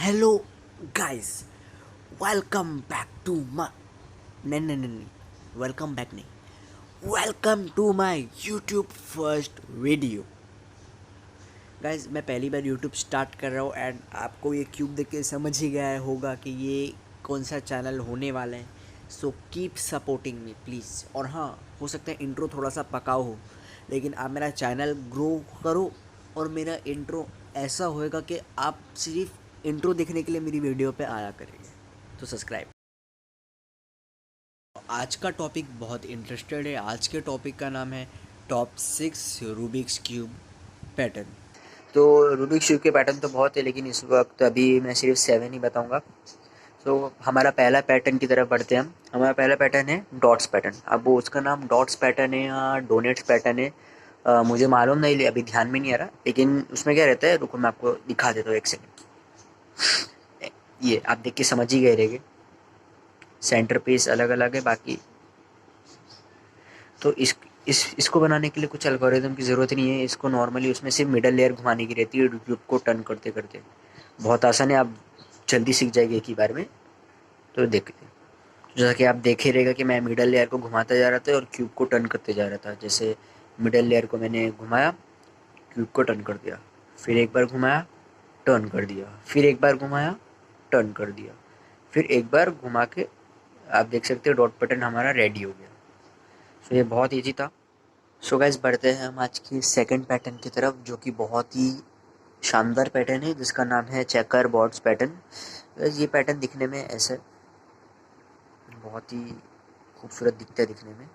Hello guys, welcome back to my नहीं, welcome back नहीं, welcome to my YouTube first video. Guys, मैं पहली बार YouTube start कर रहा हूँ एंड आपको ये क्यूब देख के समझ ही गया होगा कि ये कौन सा चैनल होने वाला है। So keep supporting me please. और हाँ, हो सकता है इंट्रो थोड़ा सा पकाओ हो, लेकिन आप मेरा चैनल ग्रो करो और मेरा इंट्रो ऐसा होएगा कि आप सिर्फ इंट्रो देखने के लिए मेरी वीडियो पे आया करेंगे। तो सब्सक्राइब। आज का टॉपिक बहुत इंटरेस्टेड है। आज के टॉपिक का नाम है टॉप 6 रूबिक्स क्यूब पैटर्न। तो रूबिक्स क्यूब के पैटर्न तो बहुत है, लेकिन इस वक्त अभी मैं सिर्फ 7 ही बताऊंगा। तो हमारा पहला पैटर्न की तरफ बढ़ते हैं हम। हमारा पहला पैटर्न है डॉट्स पैटर्न। अब वो उसका नाम डॉट्स पैटर्न है या डोनेट्स पैटर्न है, मुझे मालूम नहीं, अभी ध्यान में नहीं आ रहा। लेकिन उसमें क्या रहता है, रुको मैं आपको दिखा देता हूँ, एक सेकेंड। ये आप देख के समझ ही गए रहेंगे। सेंटर पीस अलग अलग है बाकी। तो इसको बनाने के लिए कुछ एल्गोरिदम की ज़रूरत नहीं है। इसको नॉर्मली उसमें सिर्फ मिडल लेयर घुमाने की रहती है, क्यूब को टर्न करते करते। बहुत आसान है, आप जल्दी सीख जाएंगे एक ही बार में। तो देखते, जैसा कि आप देखे रहेगा कि मैं मिडल लेयर को घुमाता जा रहा था और क्यूब को टर्न करते जा रहा था। जैसे मिडल लेयर को मैंने घुमाया, क्यूब को टर्न कर दिया, फिर एक बार घुमाया, टर्न कर दिया, फिर एक बार घुमाया, टर्न कर दिया, फिर एक बार घुमा के आप देख सकते हो डॉट पैटर्न हमारा रेडी हो गया। सो ये बहुत ईजी था। सो गाइस, बढ़ते हैं हम आज की सेकंड पैटर्न की तरफ, जो कि बहुत ही शानदार पैटर्न है, जिसका नाम है चेकर बोर्ड्स पैटर्न। ये पैटर्न दिखने में ऐसे बहुत ही खूबसूरत दिखता है दिखने में,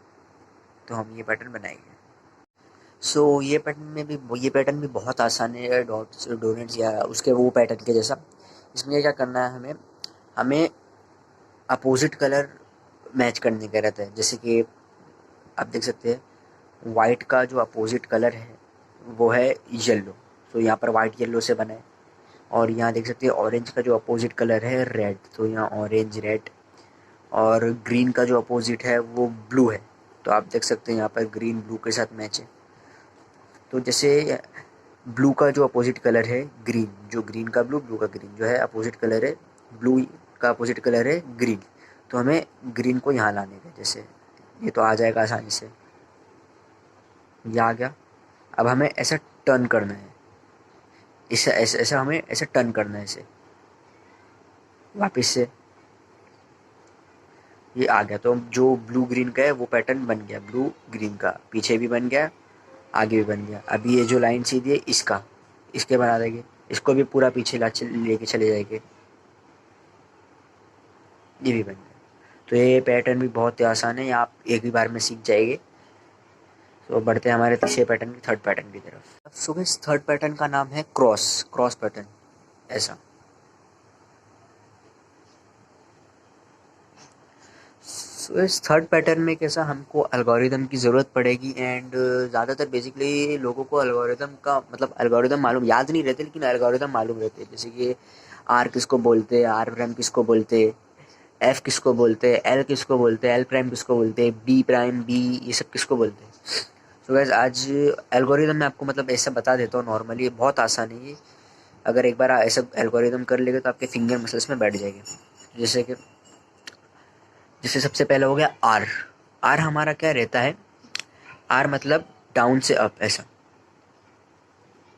तो हम ये पैटर्न बनाएंगे। ये पैटर्न भी बहुत आसान है, डॉट्स डोनेट्स या उसके वो पैटर्न के जैसा। इसमें क्या करना है, हमें हमें अपोजिट कलर मैच करने का रहता है। जैसे कि आप देख सकते हैं, वाइट का जो अपोजिट कलर है वो है येलो। तो यहाँ पर वाइट येलो से बना है। और यहाँ देख सकते हैं ऑरेंज का जो अपोजिट कलर है रेड, तो यहाँ ऑरेंज रेड। और ग्रीन का जो अपोजिट है वो ब्लू है, तो आप देख सकते हैं यहाँ पर ग्रीन ब्लू के साथ मैच है। तो जैसे ब्लू का जो अपोजिट कलर है ग्रीन, जो ग्रीन का ब्लू, ब्लू का ग्रीन जो है अपोजिट कलर है, ब्लू का अपोजिट कलर है ग्रीन। तो हमें ग्रीन को यहाँ लाने का, जैसे ये तो आ जाएगा आसानी से, ये आ गया। अब हमें ऐसा टर्न करना है, इसे ऐसा ऐसा हमें ऐसे टर्न करना है इसे वापस से। ये आ गया, तो जो ब्लू ग्रीन का है वो पैटर्न बन गया। ब्लू ग्रीन का पीछे भी बन गया, आगे भी बन गया। अभी ये जो लाइन सीधी है इसका, इसके बना देंगे, इसको भी पूरा पीछे लेके चले जाएंगे, ये भी बन गया। तो ये पैटर्न भी बहुत ही आसान है, ये आप एक ही बार में सीख जाएंगे। तो बढ़ते हैं हमारे तीसरे पैटर्न की, थर्ड पैटर्न की तरफ। सो गाइस, थर्ड पैटर्न का नाम है क्रॉस क्रॉस पैटर्न। ऐसा सो इस थर्ड पैटर्न में कैसा हमको एल्गोरिदम की ज़रूरत पड़ेगी। एंड ज़्यादातर बेसिकली लोगों को एल्गोरिदम का मतलब एल्गोरिदम मालूम याद नहीं रहते, लेकिन एल्गोरिदम मालूम रहते हैं। जैसे कि आर किसको बोलते हैं, आर प्राइम किसको बोलते हैं, एफ किसको बोलते हैं, एल किसको बोलते हैं, एल प्राइम किसको बोलते हैं, बी प्राइम बी, ये सब किसको बोलते हैं। सो गैस, आज एल्गोरिदम में आपको मतलब ऐसा बता देता हूँ। नॉर्मली बहुत आसान है ये। अगर एक बार ऐसा एल्गोरिदम कर लेंगे तो आपके फिंगर मसल्स में बैठ जाएंगे। जैसे कि जैसे सबसे पहले हो गया आर। आर हमारा क्या रहता है, आर मतलब डाउन से अप, ऐसा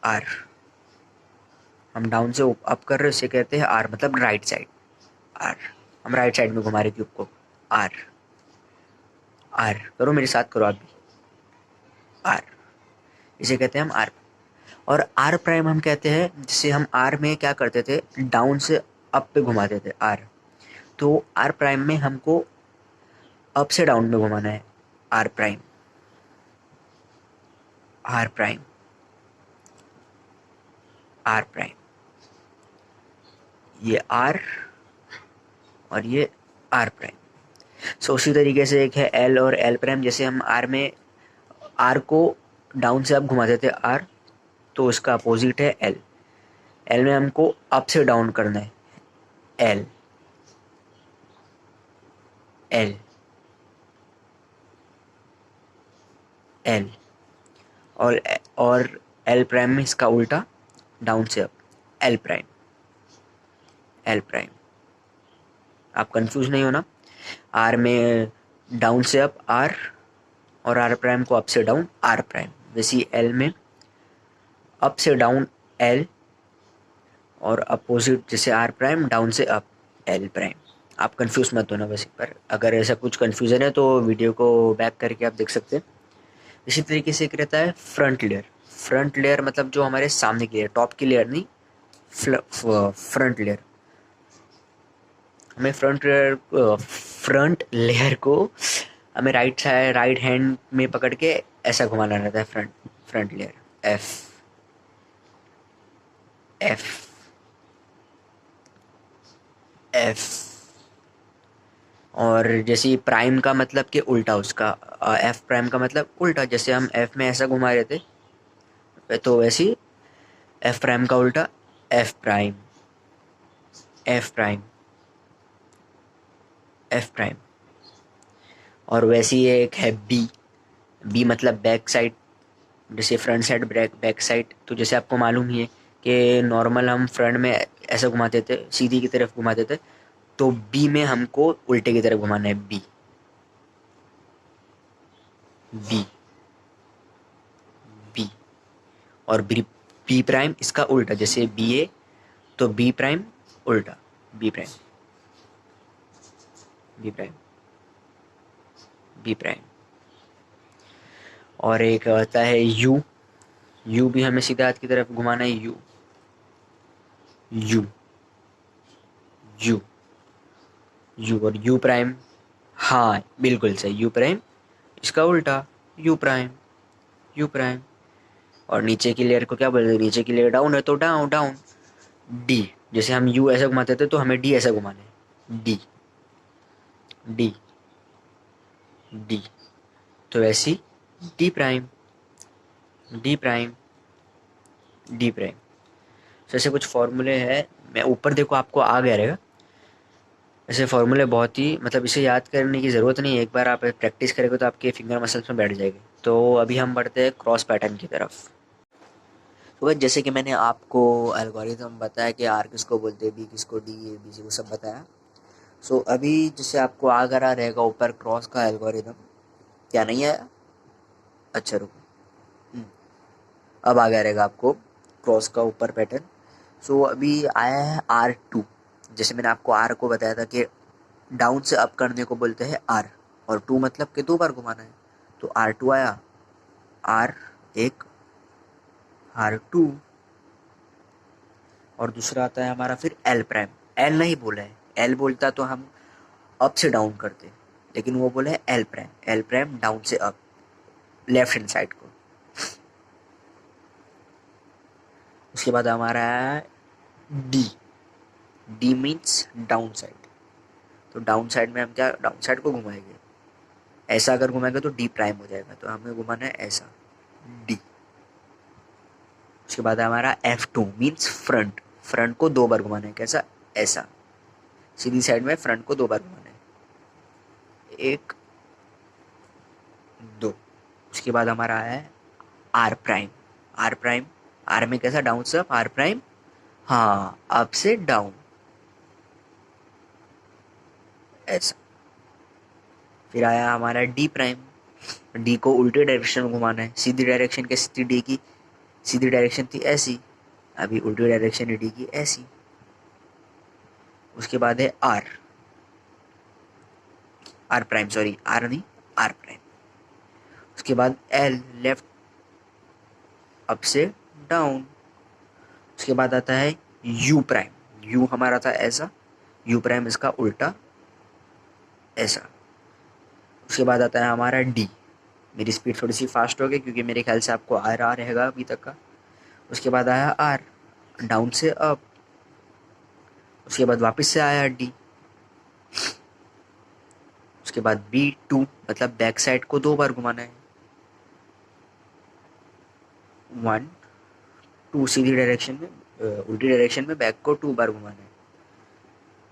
आर। हम डाउन से अप कर रहे हैं, इसे कहते हैं आर, मतलब राइट साइड। आर, हम राइट साइड में घुमा रहे क्यूब को। आर, आर करो मेरे साथ, करो आप भी। आर, इसे कहते हैं हम आर। और आर प्राइम हम कहते हैं, जिसे हम आर में क्या करते थे, डाउन से अप पे घुमाते थे आर। तो आर प्राइम में हमको अप से डाउन में घुमाना है। R prime, R prime, R prime, ये आर और ये आर प्राइम। सो उसी तरीके से एक है एल और एल प्राइम। जैसे हम आर में आर को डाउन से अप घुमाते थे आर, तो उसका अपोजिट है एल। एल में हमको अप से डाउन करना है, एल, एल, एल। और एल प्राइम में इसका उल्टा, डाउन से up, L prime. L prime. आप कंफ्यूज नहीं होना, आर में डाउन से अप आर, और आर प्राइम को अप से डाउन आर प्राइम। वैसे ही एल में अप से डाउन एल, और अपोजिट जैसे आर प्राइम डाउन से अप एल प्राइम। आप कंफ्यूज मत होना बस, पर अगर ऐसा कुछ कंफ्यूजन है तो वीडियो को बैक करके आप देख सकते हैं। इसी तरीके से एक रहता है फ्रंट लेयर। फ्रंट लेयर मतलब जो हमारे सामने की लेयर, टॉप की लेयर नहीं, फ्रंट लेयर। हमें फ्रंट लेयर को हमें राइट साइड, राइट हैंड में पकड़ के ऐसा घुमाना रहता है। Front layer F F F. और जैसे प्राइम का मतलब कि उल्टा उसका, एफ प्राइम का मतलब उल्टा। जैसे हम एफ में ऐसा घुमा रहे थे, तो वैसे ही एफ प्राइम का उल्टा F prime, F prime, F prime. और वैसे ही एक है बी। बी मतलब बैक साइड। जैसे फ्रंट साइड, बैक साइड, तो जैसे आपको मालूम ही है कि नॉर्मल हम फ्रंट में ऐसा घुमाते थे, सीधी की तरफ घुमाते थे, तो बी में हमको उल्टे की तरफ घुमाना है। B B B. और बी प्राइम इसका उल्टा, जैसे बी ए, तो बी प्राइम उल्टा B prime, B prime, B prime. और एक आता है यू। यू भी हमें सीधा हाथ की तरफ घुमाना है। You you you you. और यू प्राइम, हाँ बिल्कुल सही, यू प्राइम इसका उल्टा यू प्राइम, यू प्राइम। और नीचे की लेयर को क्या बोलते हैं, नीचे की लेयर डाउन है तो डाउन डाउन डी। जैसे हम यू ऐसा घुमाते थे तो हमें डी ऐसा घुमाना है। D D D. तो ऐसी D prime, D prime, D prime. तो ऐसे कुछ फॉर्मूले हैं, मैं ऊपर देखो आपको आ गया रहेगा। ऐसे फॉर्मूले बहुत ही, मतलब इसे याद करने की ज़रूरत नहीं है, एक बार आप प्रैक्टिस करेंगे तो आपके फिंगर मसल्स में बैठ जाएगी। तो अभी हम बढ़ते हैं क्रॉस पैटर्न की तरफ। तो बस जैसे कि मैंने आपको एल्गोरिथम बताया कि आर किसको बोलते हैं, बी किसको, डी ए बी सी, वो सब बताया। सो अभी जैसे आपको आ रहा रहेगा ऊपर क्रॉस का एल्गोरिथम। क्या नहीं आया? अच्छा रुको। हम्म, अब आ गया रहेगा आपको क्रॉस का ऊपर पैटर्न। सो अभी आया है R2। जैसे मैंने आपको आर को बताया था कि डाउन से अप करने को बोलते हैं आर, और टू मतलब कि दो बार घुमाना है। तो R2 आया, आर एक, R2। और दूसरा आता है हमारा फिर एल प्राइम। एल नहीं बोला है, एल बोलता तो हम अप से डाउन करते, लेकिन वो बोले L prime. L prime down से अप, लेफ्ट हैंड साइड को। उसके बाद हमारा है D. D means down side. तो डाउन साइड में हम क्या, डाउन साइड को घुमाएंगे। ऐसा अगर घुमाएंगे तो डी प्राइम हो जाएगा, तो हमें घुमाना है ऐसा, डी। उसके बाद हमारा F2 मीन्स फ्रंट। फ्रंट को दो बार घुमाना है, कैसा, ऐसा। सीधी साइड में फ्रंट को दो बार घुमाना है, एक दो। उसके बाद हमारा है R prime. R prime, R में कैसा, डाउन से अप, आर प्राइम, हाँ अप से डाउन, ऐसा। फिर आया हमारा डी प्राइम। डी को उल्टे डायरेक्शन में घुमाना है। सीधी डायरेक्शन कैसी थी डी की, सीधी डायरेक्शन थी ऐसी, अभी उल्टी डायरेक्शन है डी की, ऐसी। उसके बाद है R, R prime, sorry R नहीं, आर प्राइम। उसके बाद एल, लेफ्ट अप से डाउन। उसके बाद आता है यू प्राइम। यू हमारा था ऐसा, यू प्राइम इसका उल्टा, ऐसा। उसके बाद आता है हमारा डी। मेरी स्पीड थोड़ी सी फास्ट हो गई क्योंकि मेरे ख्याल से आपको आर आ रहेगा अभी तक का। उसके बाद आया आर, डाउन से अप। उसके बाद वापस से आया डी। उसके बाद B2 मतलब बैक साइड को दो बार घुमाना है, वन टू, सीधी डायरेक्शन में, उल्टी डायरेक्शन में बैक को टू बार घुमाना है।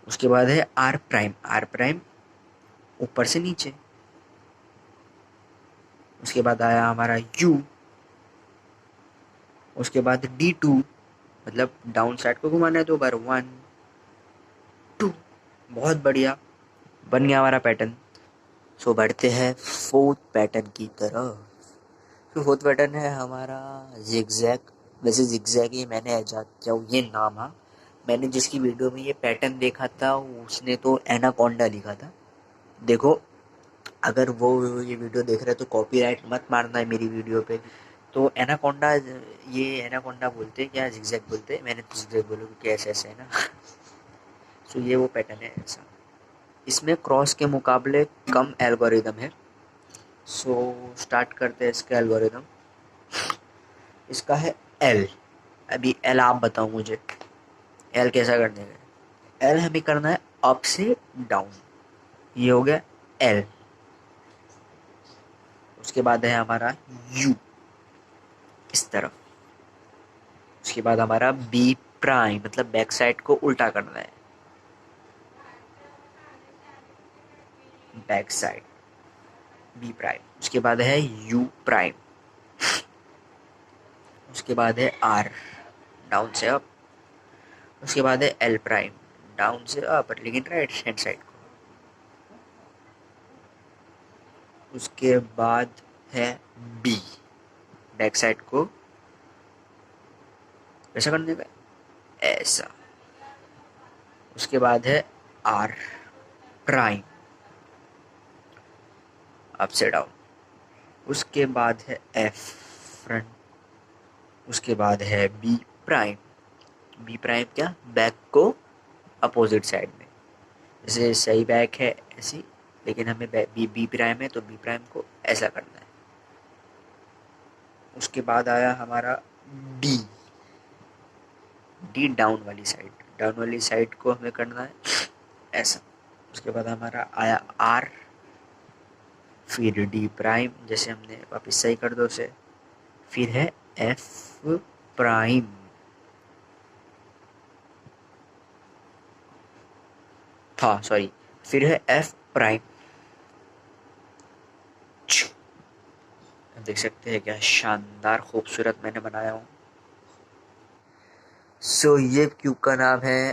उसके बाद है आर प्राइम। आर प्राइम ऊपर से नीचे। उसके बाद आया हमारा यू। उसके बाद D2 मतलब डाउन साइड को घुमाना है दो बार, वन बहुत बढ़िया, बन गया हमारा पैटर्न। सो बढ़ते हैं फोर्थ पैटर्न की तरफ। तो फोर्थ पैटर्न है हमारा जिगजैग। वैसे जिगजैग ही मैंने ऐजाद किया ये नाम। हाँ, मैंने जिसकी वीडियो में ये पैटर्न देखा था उसने तो एनाकोंडा लिखा था। देखो, अगर वो ये वीडियो देख रहे हैं तो कॉपीराइट मत मारना है मेरी वीडियो पे। तो एनाकोंडा, ये एनाकोंडा बोलते हैं क्या जिगजैग बोलते हैं? मैंने तो जिगजैग बोला क्योंकि ऐसे ऐसे है ना। सो ये वो पैटर्न है ऐसा। इसमें क्रॉस के मुकाबले कम एल्गोरिदम है। सो स्टार्ट करते हैं इसका एल्गोरिदम। इसका है एल। अभी एल आप बताओ मुझे, एल कैसा करने का? एल हमें करना है अप से डाउन। ये हो गया एल। उसके बाद है हमारा यू, इस तरफ। उसके बाद हमारा बी प्राइम, मतलब बैक साइड को उल्टा करना है, बैक साइड बी प्राइम। उसके बाद है यू प्राइम। उसके बाद है आर, डाउन से अप। उसके बाद है एल प्राइम, डाउन से अप लेकिन राइट हैंड साइड को। उसके बाद है बी, बैक साइड को ऐसा करने का, ऐसा। उसके बाद है आर प्राइम, अप से डाउन। उसके बाद है एफ फ्रंट। उसके बाद है बी प्राइम। बी प्राइम क्या, बैक को अपोजिट साइड में, जैसे सही बैक है ऐसी, लेकिन हमें बी बी प्राइम है तो बी प्राइम को ऐसा करना है। उसके बाद आया हमारा डी। डी डाउन वाली साइड, डाउन वाली साइड को हमें करना है ऐसा। उसके बाद हमारा आया आर, फिर डी प्राइम, जैसे हमने वापस सही कर दो उसे। फिर है एफ प्राइम, था सॉरी। फिर है एफ प्राइम। देख सकते हैं क्या शानदार खूबसूरत मैंने बनाया हूँ। सो ये क्यूब का नाम है,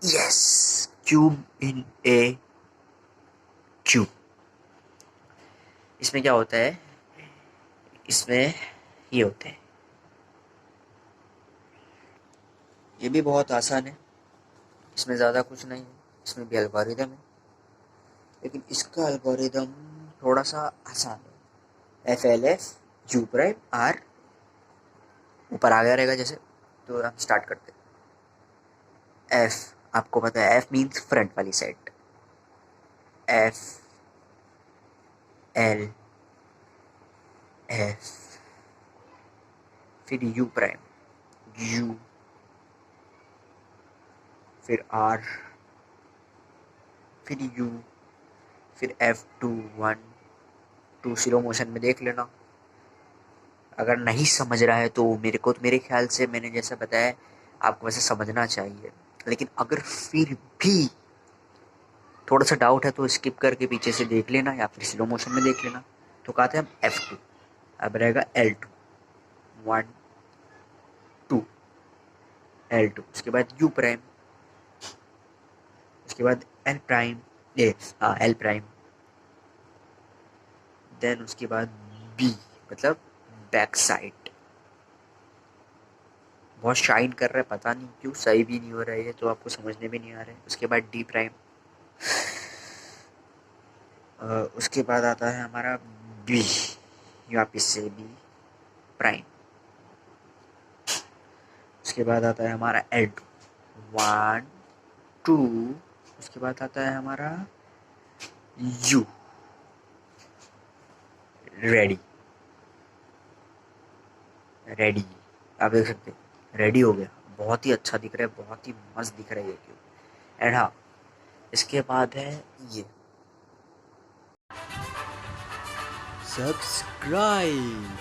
yes, cube in A cube. इसमें क्या होता है, इसमें ये होते हैं। ये भी बहुत आसान है, इसमें ज़्यादा कुछ नहीं है। इसमें भी एल्गोरिदम है, लेकिन इसका एल्गोरिदम थोड़ा सा आसान है। F L F U prime R, ऊपर आ गया रहेगा जैसे। तो हम स्टार्ट करते हैं। एफ, आपको पता है एफ मीन्स फ्रंट वाली साइड। एफ एल एफ, फिर यू प्राइम, यू, फिर आर, फिर यू, फिर F two one two. Slow motion में देख लेना। अगर नहीं समझ रहा है तो मेरे को, तो मेरे ख्याल से मैंने जैसा बताया आपको वैसे समझना चाहिए। लेकिन अगर फिर भी थोड़ा सा डाउट है तो स्किप करके पीछे से देख लेना या फिर स्लो मोशन में देख लेना। तो कहते हैं हम एफ टू, अब रहेगा L two, one two, L two. उसके बाद यू प्राइम, उसके बाद एल प्राइम, ए हाँ एल प्राइम। देन उसके बाद बी, मतलब बैक साइड। बहुत शाइन कर रहा है, पता नहीं क्यों, सही भी नहीं हो रहा है ये तो आपको समझने में नहीं आ रहा है। उसके बाद डी प्राइम। उसके बाद आता है हमारा बी, वापिस से बी प्राइम। उसके बाद आता है हमारा एल टू, वन टू। उसके बाद आता है हमारा यू, रेडी, रेडी। आप देख सकते हैं रेडी हो गया। बहुत ही अच्छा दिख रहा है, बहुत ही मस्त दिख रहा है ये क्यों। एंड हाँ, इसके बाद है ये सब्सक्राइब।